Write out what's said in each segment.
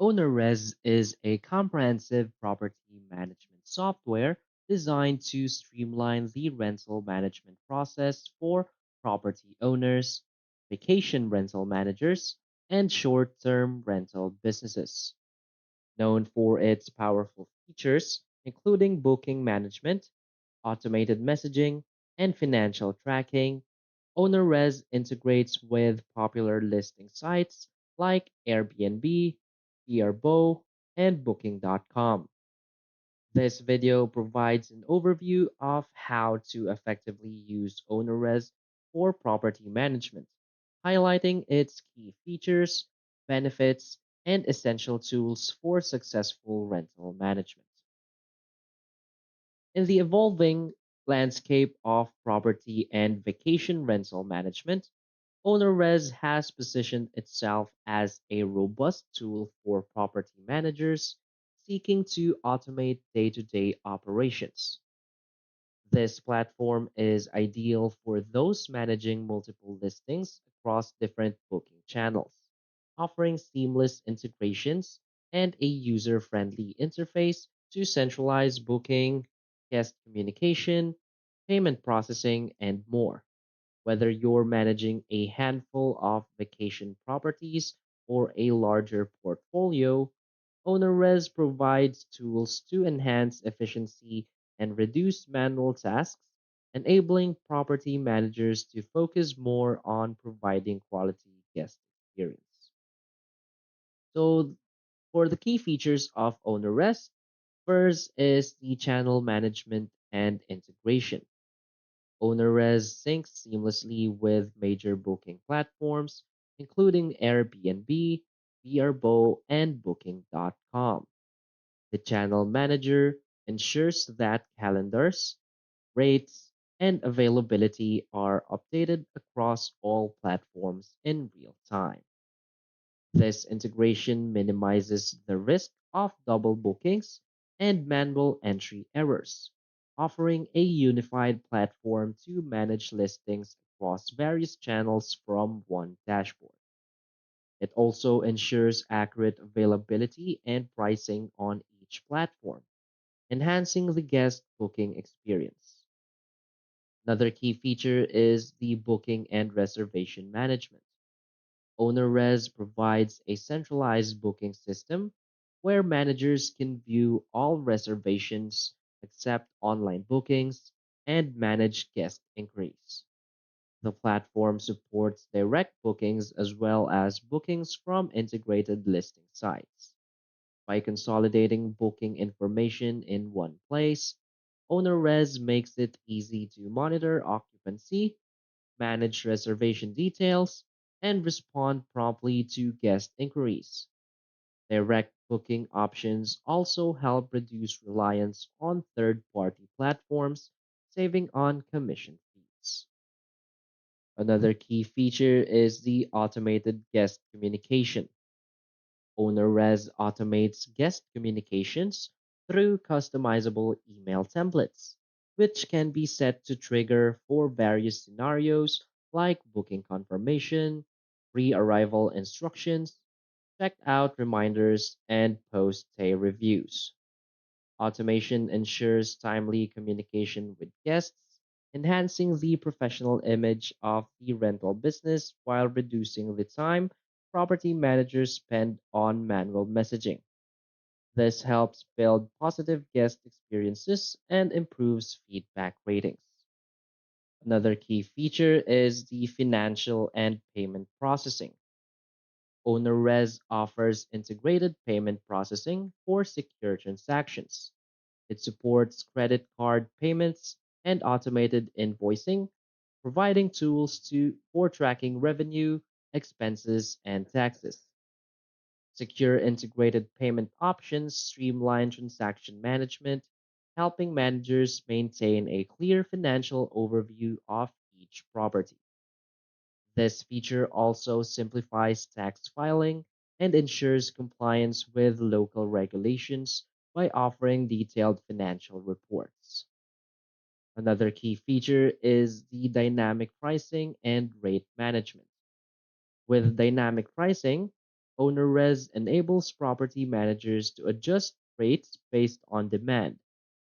OwnerRez is a comprehensive property management software designed to streamline the rental management process for property owners, vacation rental managers, and short term rental businesses. Known for its powerful features, including booking management, automated messaging, and financial tracking, OwnerRez integrates with popular listing sites like Airbnb, Vrbo, and Booking.com. This video provides an overview of how to effectively use OwnerRez for property management, highlighting its key features, benefits, and essential tools for successful rental management. In the evolving landscape of property and vacation rental management, OwnerRez has positioned itself as a robust tool for property managers seeking to automate day to day operations. This platform is ideal for those managing multiple listings across different booking channels, offering seamless integrations and a user friendly interface to centralize booking, guest communication, payment processing, and more. Whether you're managing a handful of vacation properties or a larger portfolio, OwnerRez provides tools to enhance efficiency and reduce manual tasks, enabling property managers to focus more on providing quality guest experience. So, for the key features of OwnerRez, first is the channel management and integration. OwnerRez syncs seamlessly with major booking platforms, including Airbnb, Vrbo, and Booking.com. The channel manager ensures that calendars, rates, and availability are updated across all platforms in real time. This integration minimizes the risk of double bookings and manual entry errors, offering a unified platform to manage listings across various channels from one dashboard. It also ensures accurate availability and pricing on each platform, enhancing the guest booking experience. Another key feature is the booking and reservation management. OwnerRez provides a centralized booking system where managers can view all reservations, accept online bookings, and manage guest inquiries. The platform supports direct bookings as well as bookings from integrated listing sites. By consolidating booking information in one place, OwnerRez makes it easy to monitor occupancy, manage reservation details, and respond promptly to guest inquiries. Direct booking options also help reduce reliance on third party platforms, saving on commission fees. Another key feature is the automated guest communication. OwnerRez automates guest communications through customizable email templates, which can be set to trigger for various scenarios like booking confirmation, pre arrival instructions, check-out reminders, and post stay reviews. Automation ensures timely communication with guests, enhancing the professional image of the rental business while reducing the time property managers spend on manual messaging. This helps build positive guest experiences and improves feedback ratings. Another key feature is the financial and payment processing. OwnerRez offers integrated payment processing for secure transactions. It supports credit card payments and automated invoicing, providing tools for tracking revenue, expenses, and taxes. Secure integrated payment options streamline transaction management, helping managers maintain a clear financial overview of each property. This feature also simplifies tax filing and ensures compliance with local regulations by offering detailed financial reports. Another key feature is the dynamic pricing and rate management. With dynamic pricing, OwnerRez enables property managers to adjust rates based on demand,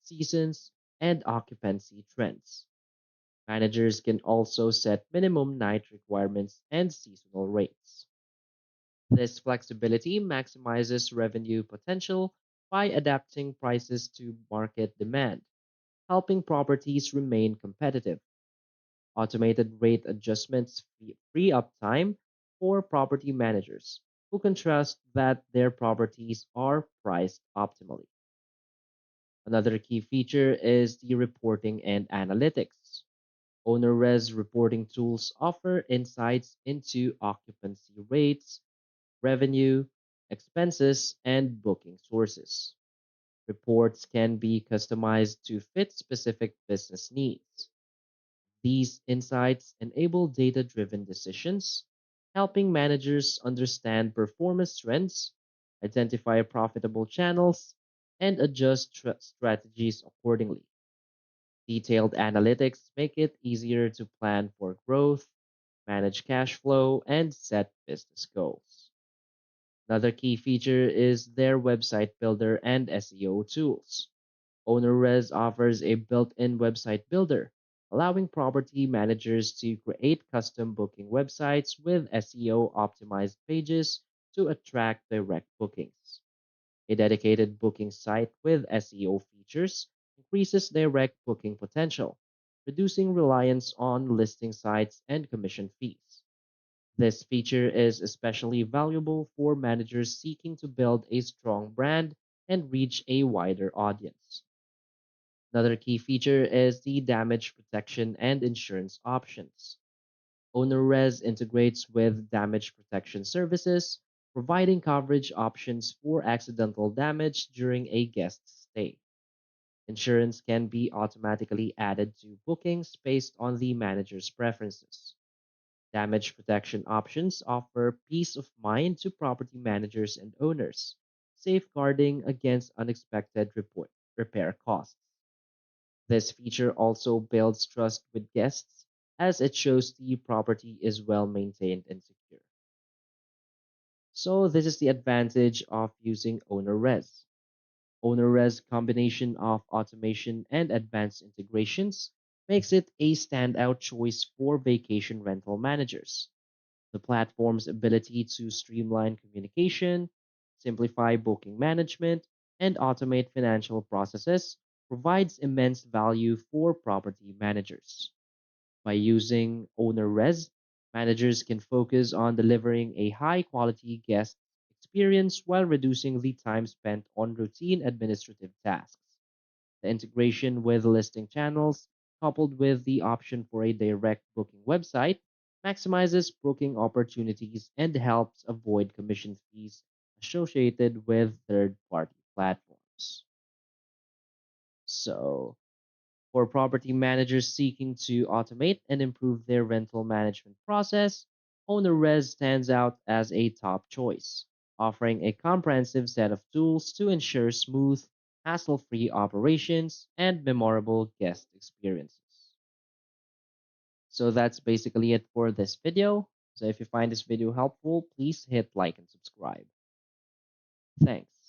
seasons, and occupancy trends. Managers can also set minimum night requirements and seasonal rates. This flexibility maximizes revenue potential by adapting prices to market demand, helping properties remain competitive. Automated rate adjustments free up time for property managers who can trust that their properties are priced optimally. Another key feature is the reporting and analytics. OwnerRez reporting tools offer insights into occupancy rates, revenue, expenses, and booking sources. Reports can be customized to fit specific business needs. These insights enable data driven decisions, helping managers understand performance trends, identify profitable channels, and adjust strategies accordingly. Detailed analytics make it easier to plan for growth, manage cash flow, and set business goals. Another key feature is their website builder and SEO tools. OwnerRez offers a built-in website builder, allowing property managers to create custom booking websites with SEO optimized pages to attract direct bookings. A dedicated booking site with SEO features increases direct booking potential, reducing reliance on listing sites and commission fees. This feature is especially valuable for managers seeking to build a strong brand and reach a wider audience. Another key feature is the damage protection and insurance options. OwnerRez integrates with damage protection services, providing coverage options for accidental damage during a guest's stay. Insurance can be automatically added to bookings based on the manager's preferences. Damage protection options offer peace of mind to property managers and owners, safeguarding against unexpected repair costs. This feature also builds trust with guests as it shows the property is well maintained and secure. So this is the advantage of using OwnerRez. OwnerRez combination of automation and advanced integrations makes it a standout choice for vacation rental managers. The platform's ability to streamline communication, simplify booking management, and automate financial processes provides immense value for property managers. By using OwnerRez, managers can focus on delivering a high quality guest experience while reducing the time spent on routine administrative tasks. The integration with listing channels, coupled with the option for a direct booking website, maximizes booking opportunities and helps avoid commission fees associated with third party platforms. So, for property managers seeking to automate and improve their rental management process, OwnerRez stands out as a top choice, offering a comprehensive set of tools to ensure smooth, hassle free operations and memorable guest experiences. So that's basically it for this video. So if you find this video helpful, please hit like and subscribe. Thanks.